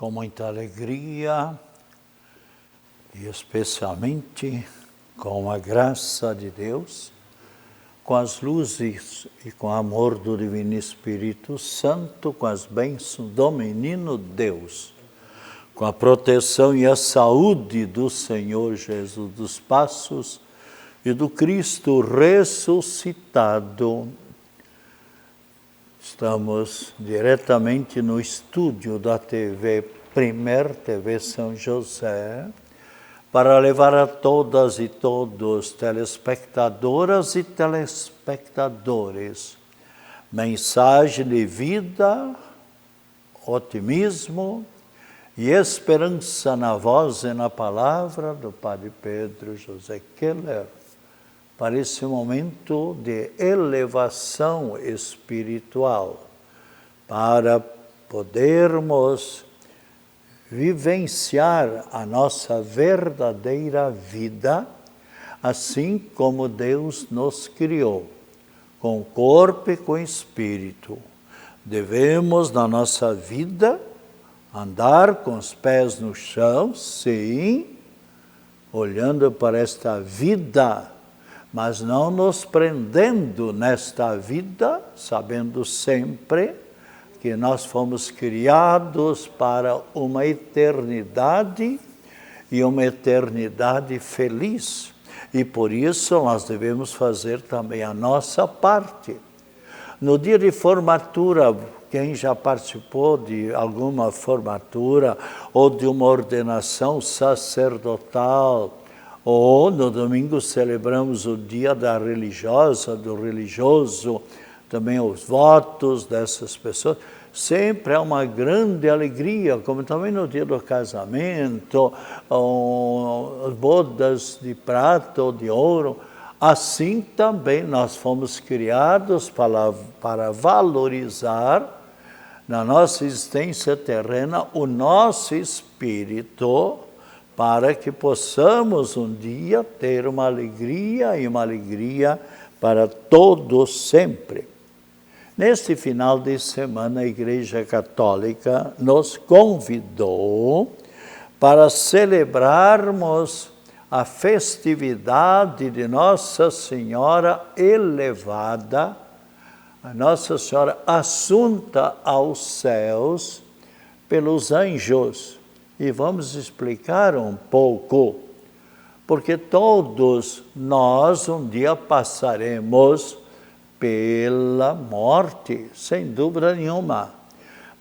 com muita alegria e especialmente com a graça de Deus, com as luzes e com o amor do Divino Espírito Santo, com as bênçãos do Menino Deus, com a proteção e a saúde do Senhor Jesus dos Passos e do Cristo ressuscitado. Estamos diretamente no estúdio da TV Primer, TV São José, para levar a todas e todos, telespectadoras e telespectadores, mensagem de vida, otimismo e esperança na voz e na palavra do Padre Pedro José Keller, para esse momento de elevação espiritual, para podermos vivenciar a nossa verdadeira vida, assim como Deus nos criou, com corpo e com espírito. Devemos, na nossa vida, andar com os pés no chão, sim, olhando para esta vida, mas não nos prendendo nesta vida, sabendo sempre que nós fomos criados para uma eternidade e uma eternidade feliz. E por isso nós devemos fazer também a nossa parte. No dia de formatura, quem já participou de alguma formatura ou de uma ordenação sacerdotal, ou no domingo celebramos o dia da religiosa, do religioso, também os votos dessas pessoas, sempre é uma grande alegria, como também no dia do casamento, as bodas de prata ou de ouro. Assim também nós fomos criados para valorizar na nossa existência terrena o nosso espírito, para que possamos um dia ter uma alegria e uma alegria para todos sempre. Neste final de semana, a Igreja Católica nos convidou para celebrarmos a festividade de Nossa Senhora elevada, a Nossa Senhora assunta aos céus pelos anjos. E vamos explicar um pouco, porque todos nós um dia passaremos pela morte, sem dúvida nenhuma.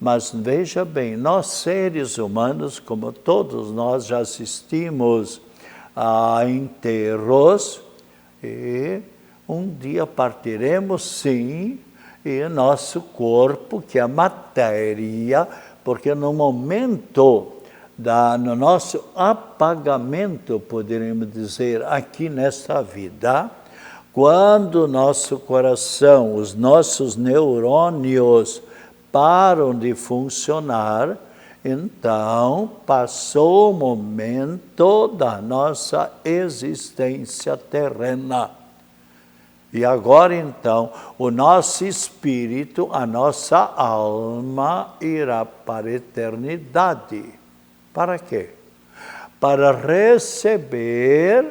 Mas veja bem, nós seres humanos, como todos nós já assistimos a enterros, e um dia partiremos sim, e nosso corpo, que é a matéria, porque no momento no nosso apagamento, poderíamos dizer, aqui nesta vida, quando o nosso coração, os nossos neurônios param de funcionar, então passou o momento da nossa existência terrena. E agora então, o nosso espírito, a nossa alma irá para a eternidade. Para quê? Para receber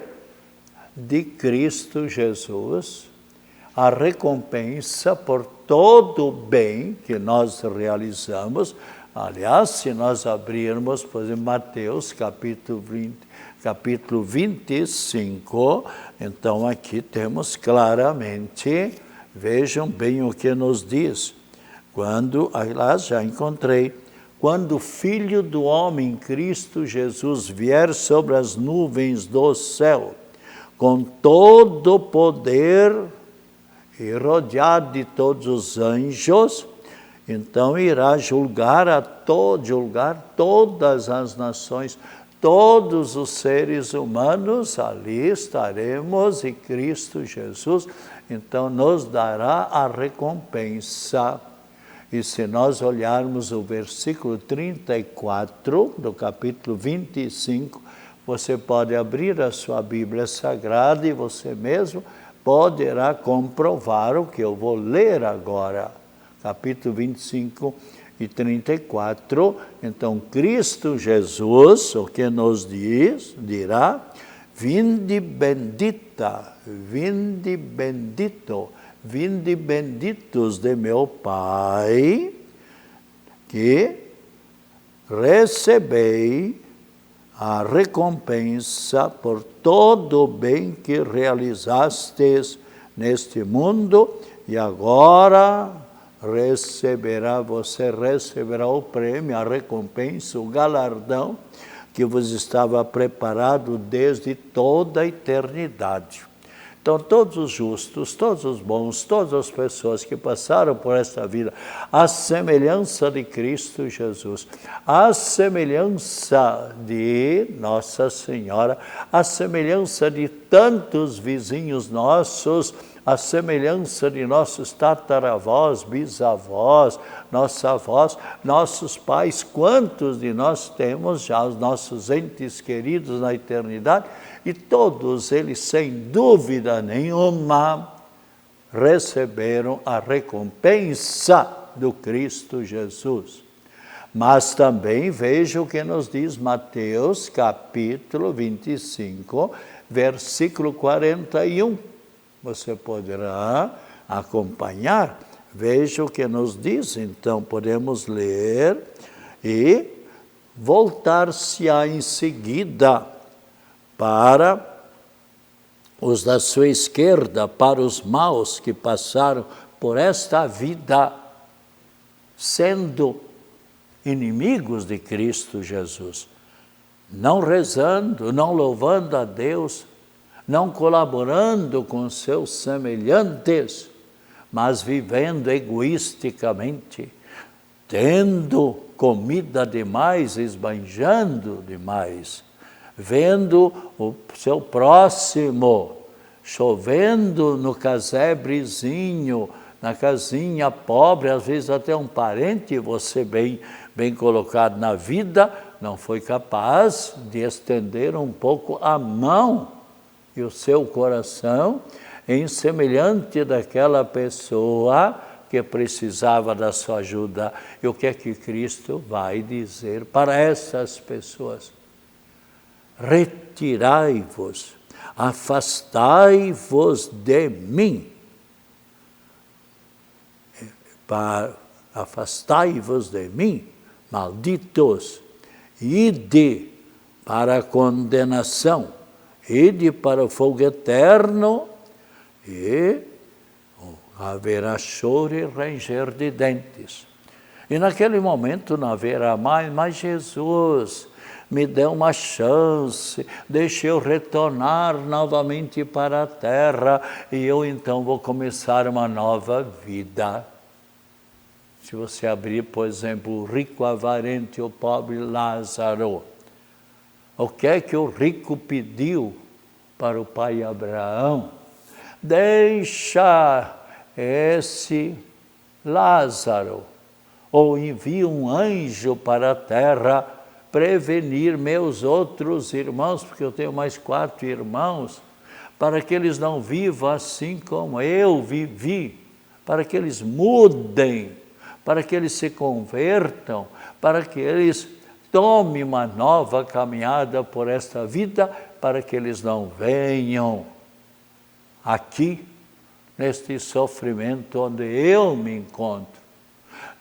de Cristo Jesus a recompensa por todo o bem que nós realizamos. Aliás, se nós abrirmos, por exemplo, Mateus capítulo 25, então aqui temos claramente, vejam bem o que nos diz. Aliás, já encontrei, quando o Filho do Homem, Cristo Jesus, vier sobre as nuvens do céu, com todo o poder e rodeado de todos os anjos, então irá julgar todas as nações, todos os seres humanos, ali estaremos e Cristo Jesus, então nos dará a recompensa. E se nós olharmos o versículo 34 do capítulo 25, você pode abrir a sua Bíblia Sagrada e você mesmo poderá comprovar o que eu vou ler agora. Capítulo 25, e 34, então Cristo Jesus, o que nos dirá, vinde bendita, vinde bendito, vinde benditos de meu Pai, que recebei a recompensa por todo o bem que realizastes neste mundo, e agora você receberá o prêmio, a recompensa, o galardão que vos estava preparado desde toda a eternidade. Então, todos os justos, todos os bons, todas as pessoas que passaram por esta vida, à semelhança de Cristo Jesus, à semelhança de Nossa Senhora, à semelhança de tantos vizinhos nossos, à semelhança de nossos tataravós, bisavós, nossos avós, nossos pais, quantos de nós temos já os nossos entes queridos na eternidade, e todos eles, sem dúvida nenhuma, receberam a recompensa do Cristo Jesus. Mas também veja o que nos diz Mateus, capítulo 25, versículo 41. Você poderá acompanhar. Veja o que nos diz, então podemos ler e voltar-se-á em seguida para os da sua esquerda, para os maus que passaram por esta vida, sendo inimigos de Cristo Jesus, não rezando, não louvando a Deus, não colaborando com seus semelhantes, mas vivendo egoisticamente, tendo comida demais, esbanjando demais, vendo o seu próximo, chovendo no casebrezinho, na casinha pobre, às vezes até um parente, você bem colocado na vida, não foi capaz de estender um pouco a mão e o seu coração em semelhante daquela pessoa que precisava da sua ajuda. E o que é que Cristo vai dizer para essas pessoas? Retirai-vos, afastai-vos de mim. Afastai-vos de mim, malditos, ide para a condenação, ide para o fogo eterno, e haverá choro e ranger de dentes. E naquele momento não haverá mais, mas Jesus me deu uma chance, deixe eu retornar novamente para a terra, e eu então vou começar uma nova vida. Se você abrir, por exemplo, o rico avarento e o pobre Lázaro, o que é que o rico pediu para o pai Abraão? Deixa esse Lázaro, ou envia um anjo para a terra prevenir meus outros irmãos, porque eu tenho mais 4 irmãos, para que eles não vivam assim como eu vivi, para que eles mudem, para que eles se convertam, para que eles tomem uma nova caminhada por esta vida, para que eles não venham aqui, neste sofrimento onde eu me encontro.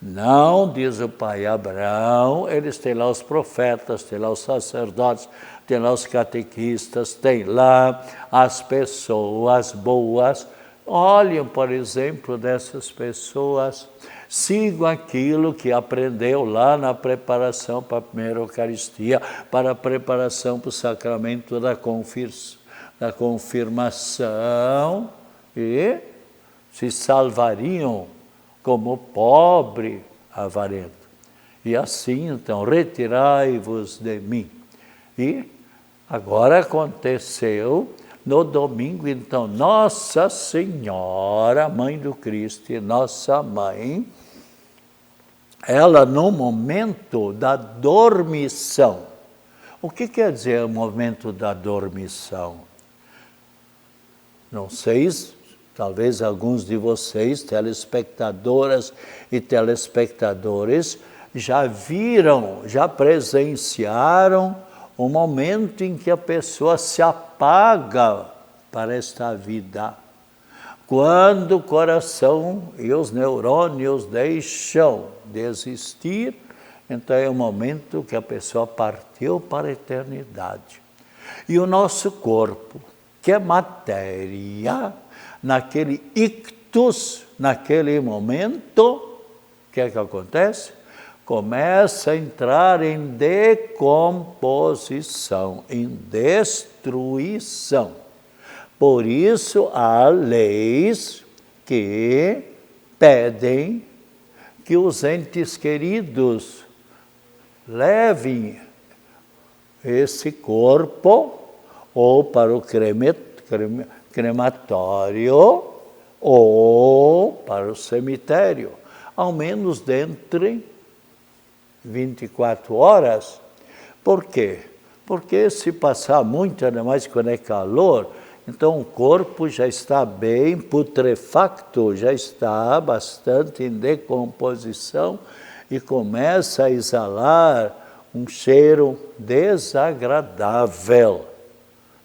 Não, diz o pai Abraão, eles têm lá os profetas, têm lá os sacerdotes, têm lá os catequistas, têm lá as pessoas boas. Olhem, por exemplo, dessas pessoas, sigam aquilo que aprendeu lá na preparação para a primeira Eucaristia, para a preparação para o sacramento da confirmação, e se salvariam como pobre avarento. E assim, então, retirai-vos de mim. E agora aconteceu, no domingo, então, Nossa Senhora, Mãe do Cristo e nossa Mãe, ela no momento da dormição. O que quer dizer o momento da dormição? Não sei talvez alguns de vocês, telespectadoras e telespectadores, já viram, já presenciaram o momento em que a pessoa se apaga para esta vida. Quando o coração e os neurônios deixam de existir, então é o momento que a pessoa partiu para a eternidade. E o nosso corpo, que é matéria, naquele ictus, naquele momento, o que é que acontece? Começa a entrar em decomposição, em destruição. Por isso, há leis que pedem que os entes queridos levem esse corpo ou para o crematório ou para o cemitério, ao menos dentro de 24 horas. Por quê? Porque se passar muito, ainda mais quando é calor, então o corpo já está bem putrefacto, já está bastante em decomposição e começa a exalar um cheiro desagradável.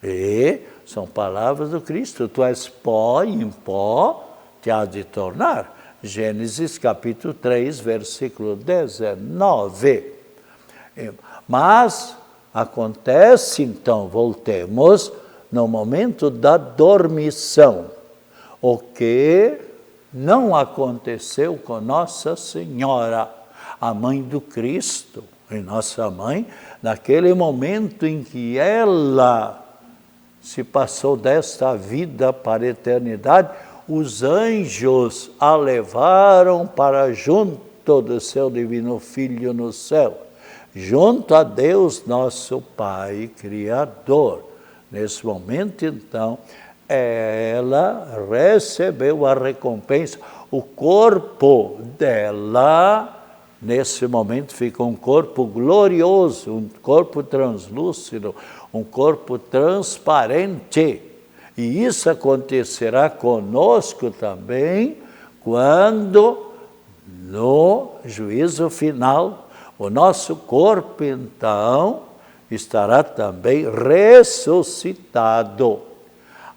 E são palavras do Cristo: tu és pó, e em pó te há de tornar. Gênesis capítulo 3, versículo 19. Mas acontece, então, voltemos no momento da dormição, o que não aconteceu com Nossa Senhora, a mãe do Cristo. E nossa mãe, naquele momento em que ela se passou desta vida para a eternidade, os anjos a levaram para junto do seu divino Filho no céu, junto a Deus nosso Pai Criador. Nesse momento, então, ela recebeu a recompensa. O corpo dela, nesse momento, fica um corpo glorioso, um corpo translúcido, um corpo transparente. E isso acontecerá conosco também, quando, no juízo final, o nosso corpo, então, estará também ressuscitado.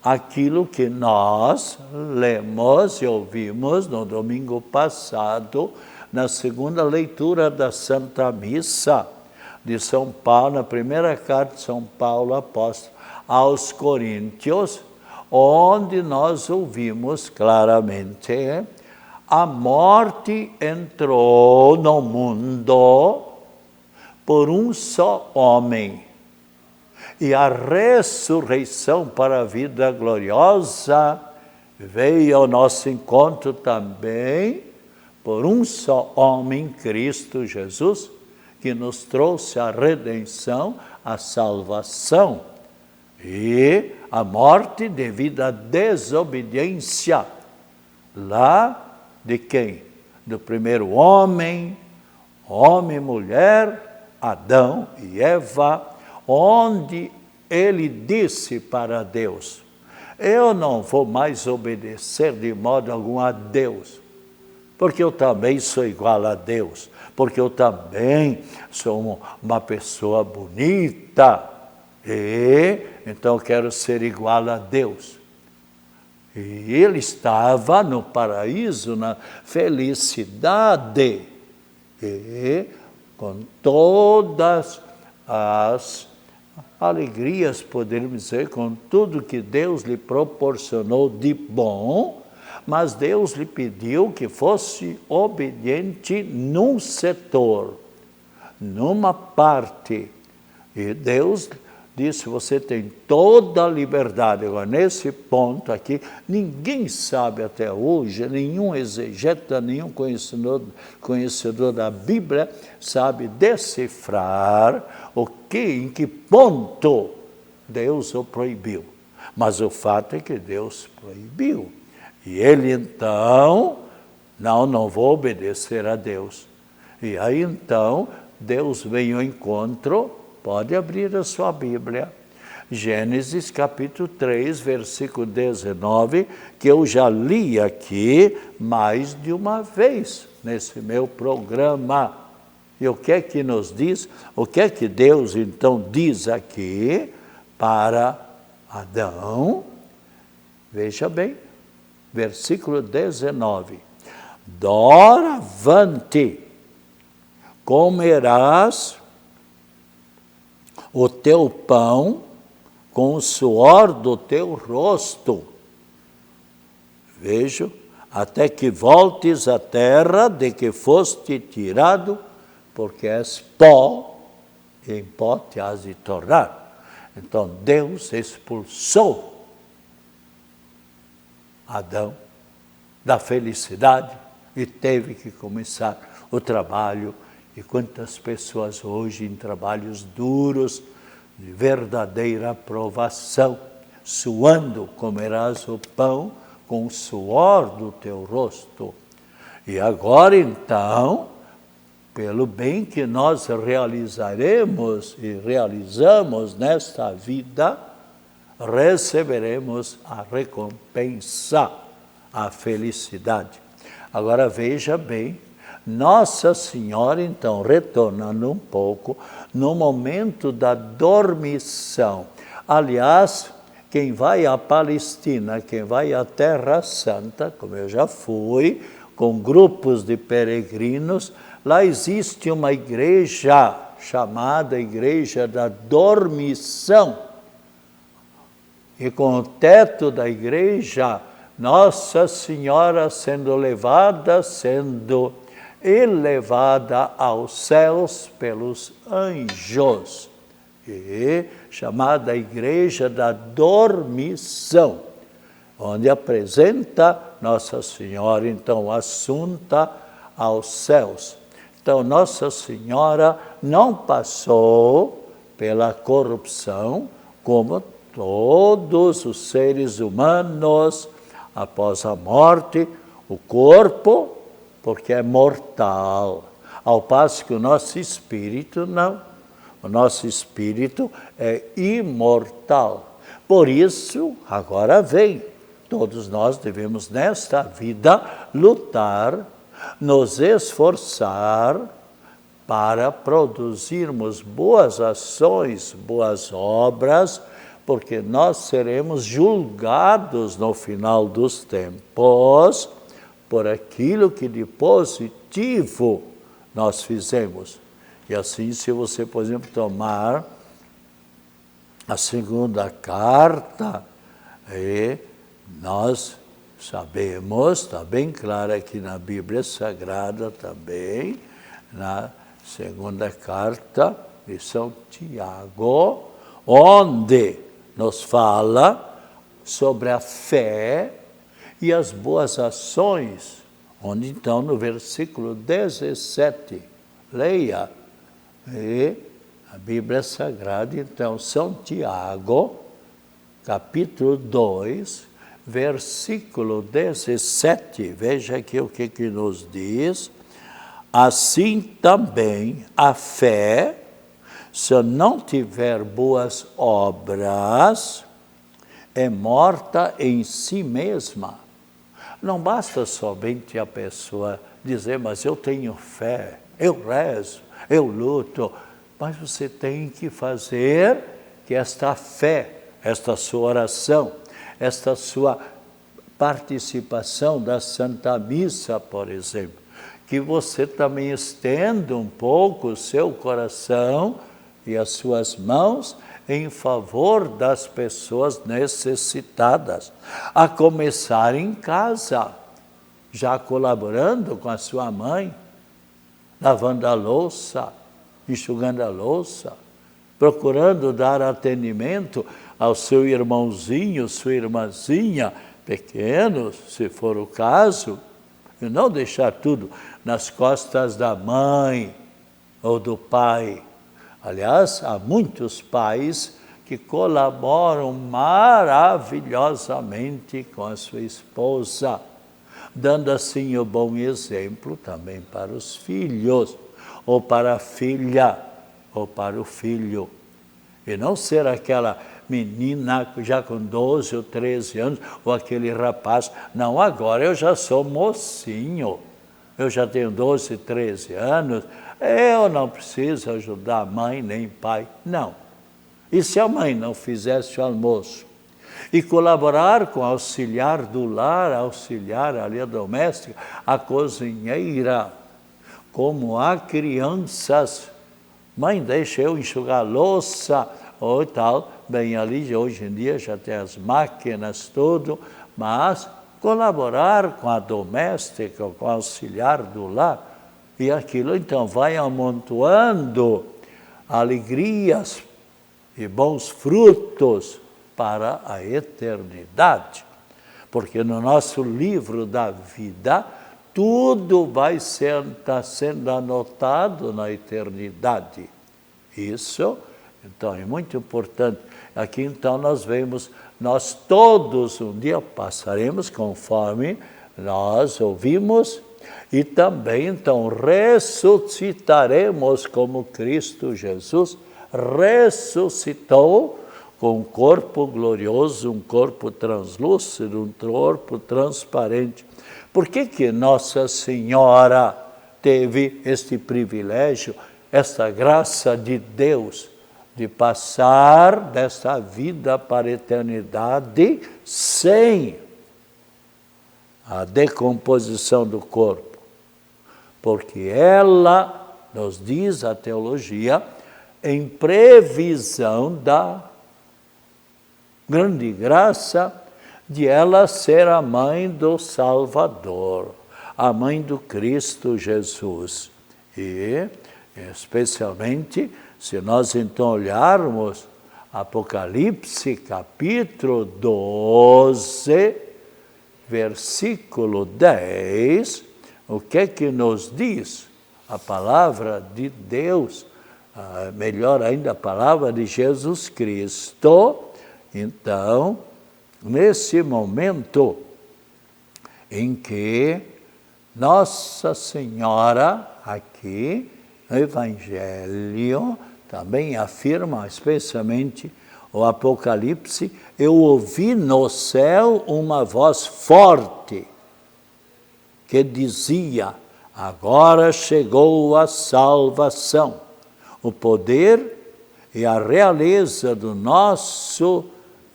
Aquilo que nós lemos e ouvimos no domingo passado, na segunda leitura da Santa Missa de São Paulo, na primeira carta de São Paulo, apóstolo, aos Coríntios, onde nós ouvimos claramente: a morte entrou no mundo por um só homem, e a ressurreição para a vida gloriosa veio ao nosso encontro também por um só homem, Cristo Jesus, que nos trouxe a redenção, a salvação, e a morte devido à desobediência lá de quem? Do primeiro homem, homem e mulher, Adão e Eva, onde ele disse para Deus: eu não vou mais obedecer de modo algum a Deus, porque eu também sou igual a Deus, porque eu também sou uma pessoa bonita, e então eu quero ser igual a Deus. E ele estava no paraíso, na felicidade, e com todas as alegrias, poderíamos dizer, com tudo que Deus lhe proporcionou de bom, mas Deus lhe pediu que fosse obediente num setor, numa parte. E Deus disse: você tem toda a liberdade. Agora, nesse ponto aqui, ninguém sabe até hoje, nenhum exegeta, nenhum conhecedor da Bíblia sabe decifrar em que ponto Deus o proibiu. Mas o fato é que Deus proibiu. E ele então, não vou obedecer a Deus. E aí então, Deus vem ao encontro. Pode abrir a sua Bíblia. Gênesis capítulo 3, versículo 19, que eu já li aqui mais de uma vez nesse meu programa. E o que é que nos diz? O que é que Deus então diz aqui para Adão? Veja bem, versículo 19. Doravante comerás o teu pão com o suor do teu rosto. Veja, até que voltes à terra de que foste tirado, porque és pó, e em pó te has de tornar. Então Deus expulsou Adão da felicidade e teve que começar o trabalho. E quantas pessoas hoje em trabalhos duros, de verdadeira provação, suando comerás o pão com o suor do teu rosto. E agora então, pelo bem que nós realizaremos e realizamos nesta vida, receberemos a recompensa, a felicidade. Agora veja bem, Nossa Senhora então, retornando um pouco, no momento da dormição. Aliás, quem vai à Palestina, quem vai à Terra Santa, como eu já fui, com grupos de peregrinos, lá existe uma igreja chamada Igreja da Dormição. E com o teto da igreja, Nossa Senhora sendo elevada aos céus pelos anjos, e chamada Igreja da Dormição, onde apresenta Nossa Senhora, então, assunta aos céus. Então, Nossa Senhora não passou pela corrupção, como todos os seres humanos, após a morte, o corpo, porque é mortal, ao passo que o nosso espírito não. O nosso espírito é imortal. Por isso, agora vem, todos nós devemos nesta vida lutar, nos esforçar para produzirmos boas ações, boas obras, porque nós seremos julgados no final dos tempos por aquilo que de positivo nós fizemos. E assim, se você, por exemplo, tomar a segunda carta, nós sabemos, está bem claro aqui na Bíblia Sagrada também, na segunda carta de São Tiago, onde nos fala sobre a fé e as boas ações, onde então no versículo 17, leia, a Bíblia Sagrada, então, São Tiago, capítulo 2, versículo 17, veja aqui o que nos diz: assim também a fé, se não tiver boas obras, é morta em si mesma. Não basta somente a pessoa dizer, mas eu tenho fé, eu rezo, eu luto, mas você tem que fazer que esta fé, esta sua oração, esta sua participação da Santa Missa, por exemplo, que você também estenda um pouco o seu coração e as suas mãos em favor das pessoas necessitadas, a começar em casa, já colaborando com a sua mãe, lavando a louça, enxugando a louça, procurando dar atendimento ao seu irmãozinho, sua irmãzinha, pequenos, se for o caso, e não deixar tudo nas costas da mãe ou do pai. Aliás, há muitos pais que colaboram maravilhosamente com a sua esposa, dando assim o bom exemplo também para os filhos, ou para a filha, ou para o filho. E não ser aquela menina já com 12 ou 13 anos, ou aquele rapaz. Não, agora eu já sou mocinho, eu já tenho 12, 13 anos, eu não preciso ajudar a mãe nem pai. Não. E se a mãe não fizesse o almoço? E colaborar com o auxiliar do lar, auxiliar ali a doméstica, a cozinheira, como há crianças, mãe, deixa eu enxugar a louça, ou tal, bem ali hoje em dia já tem as máquinas, tudo, mas colaborar com a doméstica, com o auxiliar do lar, e aquilo então vai amontoando alegrias e bons frutos para a eternidade. Porque no nosso livro da vida, tudo vai estar sendo anotado na eternidade. Isso, então, é muito importante. Aqui, então, nós vemos, nós todos um dia passaremos conforme nós ouvimos e também, então, ressuscitaremos como Cristo Jesus ressuscitou com um corpo glorioso, um corpo translúcido, um corpo transparente. Por que Nossa Senhora teve este privilégio, esta graça de Deus, de passar desta vida para a eternidade sem a decomposição do corpo? Porque ela, nos diz a teologia, em previsão da grande graça de ela ser a mãe do Salvador, a mãe do Cristo Jesus. E, especialmente, se nós então olharmos Apocalipse, capítulo 12, versículo 10, o que nos diz? A palavra de Deus, melhor ainda, a palavra de Jesus Cristo. Então, nesse momento em que Nossa Senhora, aqui no Evangelho, também afirma, especialmente o Apocalipse, eu ouvi no céu uma voz forte que dizia, agora chegou a salvação, o poder e a realeza do nosso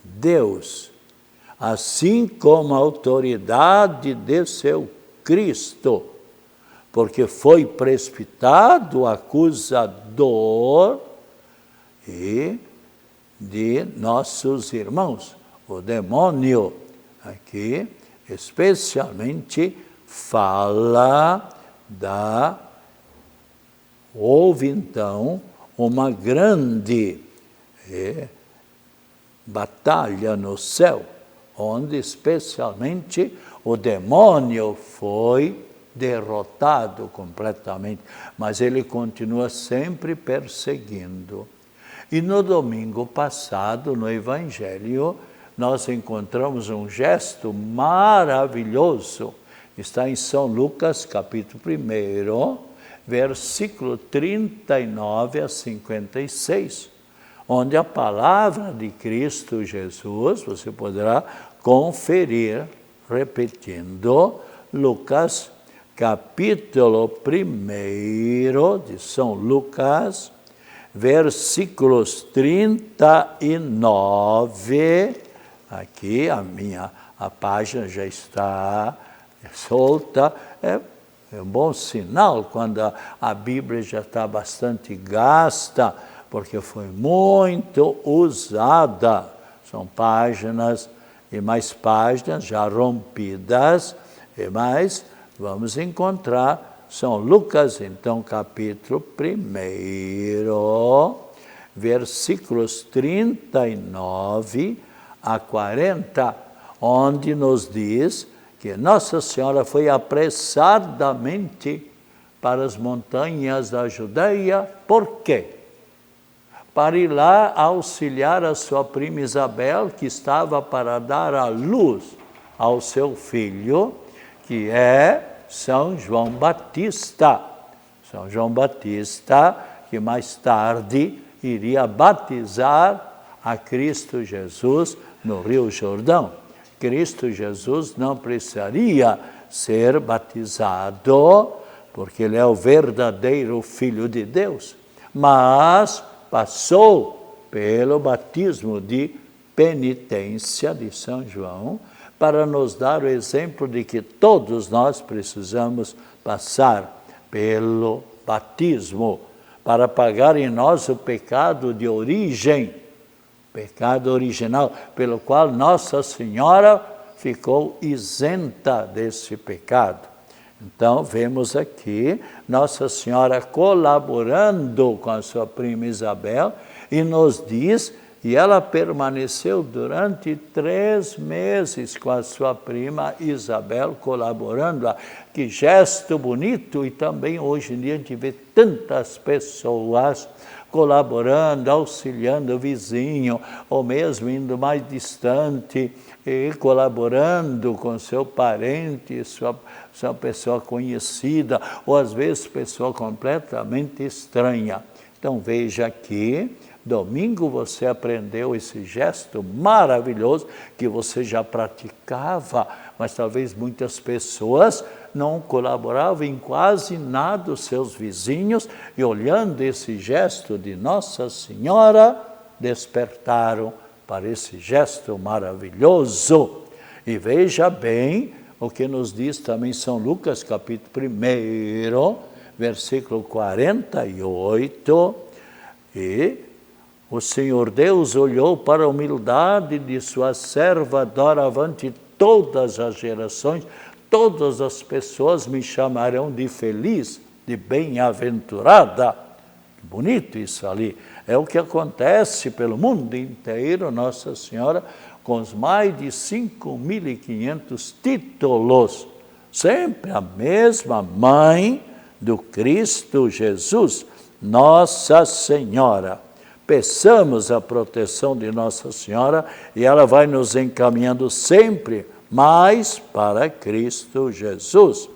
Deus, assim como a autoridade de seu Cristo, porque foi precipitado o acusador e de nossos irmãos, o demônio. Aqui, especialmente, houve então uma grande batalha no céu, onde especialmente o demônio foi derrotado completamente, mas ele continua sempre perseguindo. E no domingo passado, no Evangelho, nós encontramos um gesto maravilhoso. Está em São Lucas, capítulo 1, versículo 39 a 56, onde a palavra de Cristo Jesus, você poderá conferir, repetindo, Lucas, capítulo 1 de São Lucas, versículos 39, aqui a página já está solta, é um bom sinal quando a Bíblia já está bastante gasta, porque foi muito usada. São páginas e mais páginas já rompidas, mas vamos encontrar São Lucas, então, capítulo 1, versículos 39 a 40, onde nos diz que Nossa Senhora foi apressadamente para as montanhas da Judeia. Por quê? Para ir lá auxiliar a sua prima Isabel, que estava para dar à luz ao seu filho, que é São João Batista. São João Batista, que mais tarde iria batizar a Cristo Jesus no Rio Jordão. Cristo Jesus não precisaria ser batizado, porque ele é o verdadeiro Filho de Deus, mas passou pelo batismo de penitência de São João, para nos dar o exemplo de que todos nós precisamos passar pelo batismo, para pagar em nós o pecado de origem, pecado original, pelo qual Nossa Senhora ficou isenta desse pecado. Então, vemos aqui Nossa Senhora colaborando com a sua prima Isabel e nos diz, e ela permaneceu durante 3 meses com a sua prima Isabel, colaborando. Que gesto bonito! E também hoje em dia a gente vê tantas pessoas colaborando, auxiliando o vizinho, ou mesmo indo mais distante, e colaborando com seu parente, sua pessoa conhecida, ou às vezes pessoa completamente estranha. Então veja aqui, domingo você aprendeu esse gesto maravilhoso que você já praticava, mas talvez muitas pessoas não colaboravam em quase nada, os seus vizinhos, e olhando esse gesto de Nossa Senhora, despertaram para esse gesto maravilhoso. E veja bem o que nos diz também São Lucas, capítulo 1, versículo 48, e o Senhor Deus olhou para a humildade de sua serva, doravante todas as gerações, todas as pessoas me chamarão de feliz, de bem-aventurada. Bonito isso ali. É o que acontece pelo mundo inteiro, Nossa Senhora, com os mais de 5.500 títulos. Sempre a mesma mãe do Cristo Jesus, Nossa Senhora. Peçamos a proteção de Nossa Senhora e ela vai nos encaminhando sempre mais para Cristo Jesus.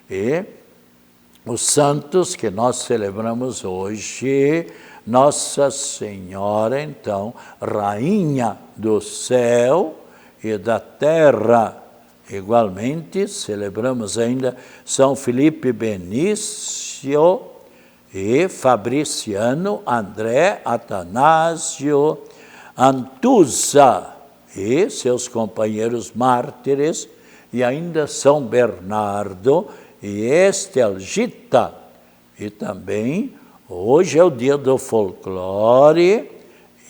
E os santos que nós celebramos hoje, Nossa Senhora, então, Rainha do céu e da terra. Igualmente, celebramos ainda São Felipe Benício e Fabriciano, André, Atanásio, Antusa e seus companheiros mártires, e ainda São Bernardo e Estelgita. E também, hoje é o dia do folclore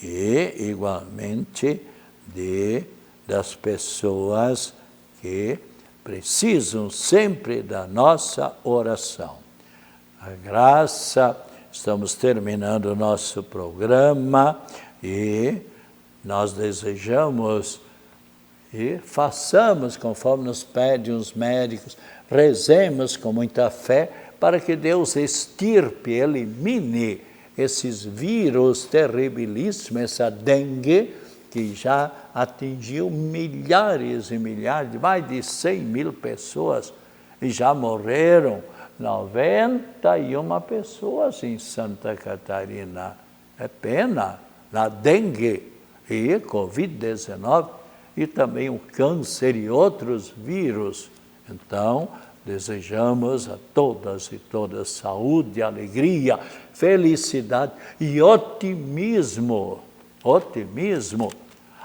e, igualmente, das pessoas que precisam sempre da nossa oração. A graça, estamos terminando o nosso programa e nós desejamos e façamos conforme nos pedem os médicos, rezemos com muita fé para que Deus extirpe, elimine esses vírus terribilíssimos, essa dengue, que já atingiu milhares e milhares, mais de 100.000 pessoas, e já morreram 91 pessoas em Santa Catarina. É pena, na dengue e Covid-19, e também o câncer e outros vírus. Então, desejamos a todas e todas saúde, alegria, felicidade e otimismo,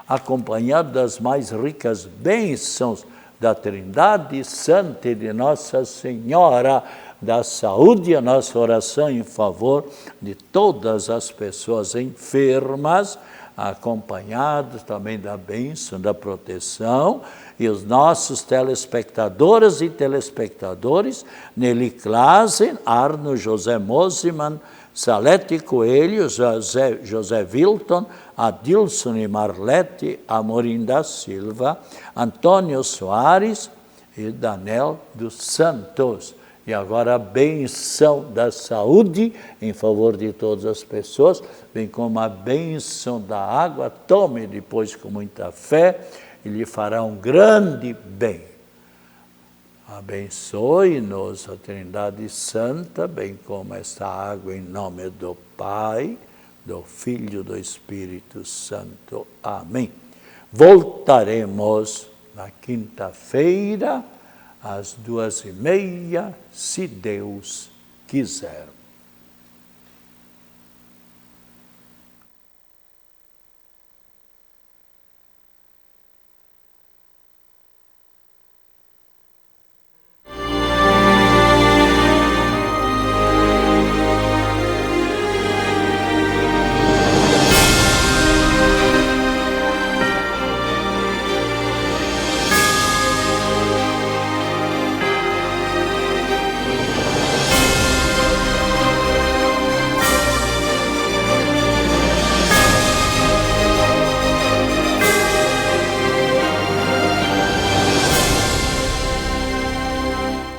acompanhado das mais ricas bênçãos da Trindade Santa e de Nossa Senhora da Saúde, a nossa oração em favor de todas as pessoas enfermas, acompanhados também da bênção, da proteção, e os nossos telespectadoras e telespectadores, Nelly Klasen, Arno José Mosiman, Salete Coelho, José Wilton, Adilson e Marlete Amorim da Silva, Antônio Soares e Daniel dos Santos. E agora a benção da saúde em favor de todas as pessoas, bem como a benção da água, tome depois com muita fé e lhe fará um grande bem. Abençoe-nos a Trindade Santa, bem como esta água, em nome do Pai, do Filho e do Espírito Santo. Amém. Voltaremos na quinta-feira, às 2h30, se Deus quiser.